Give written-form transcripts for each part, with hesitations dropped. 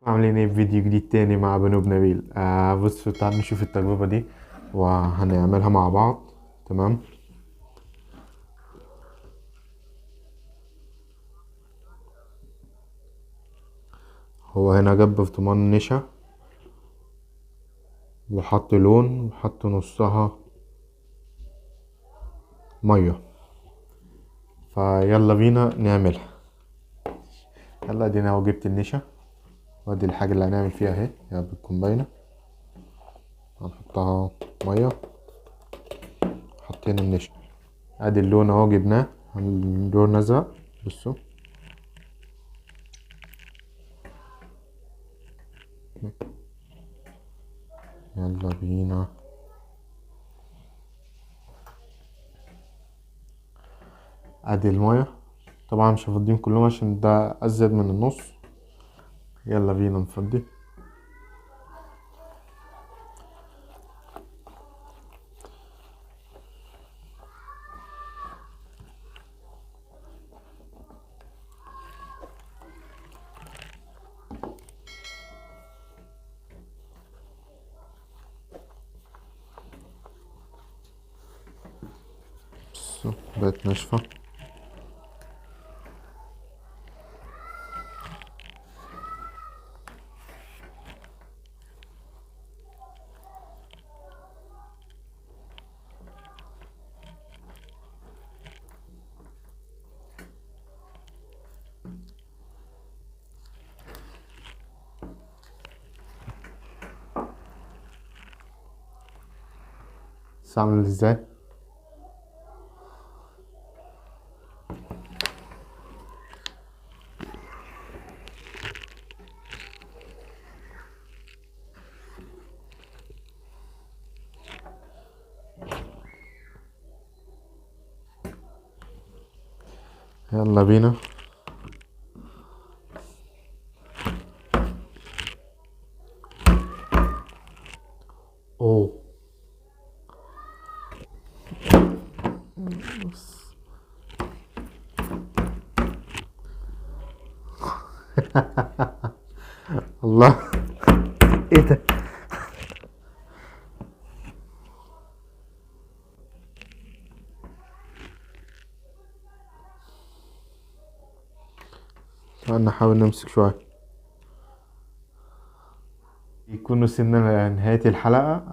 عاملين ايه في فيديو جديد تاني مع بنوب نبيل. بصوا تعالوا نشوف التجربة دي وهنعملها مع بعض. تمام. هو هنا جاب برطمان نشا وحط لون وحط نصها مية، فيلا بينا نعملها. يلا ادينا اهو جبت النشا وادي الحاجة اللي هنعمل فيها اهي، يلا بتكون باينة. هنحطها مية، حطينا النشا، ادي اللون اهو جبناه، اللون ازرق. بصوا يلا بينا. ادي المية، طبعا مش هفضيهم كلهم عشان ده ازيد من النص. يلا بينا نفضي. بصوا بقت ناشفة. بس عامل ازاي؟ يلا بينا. اوه الله ايه ده؟ تعال نحاول نمسك شوية. يكون وصلنا لنهاية الحلقة.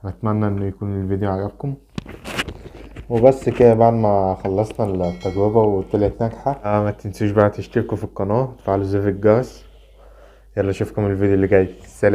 أتمنى إنه يكون الفيديو عجبكم. وبس كده، بعد ما خلصنا التجربة وطلعت ناجحة، ما تنسوش بقى تشتركوا في القناة وتفعلوا زر الجرس. يلا اشوفكم الفيديو اللي جاي. سلام.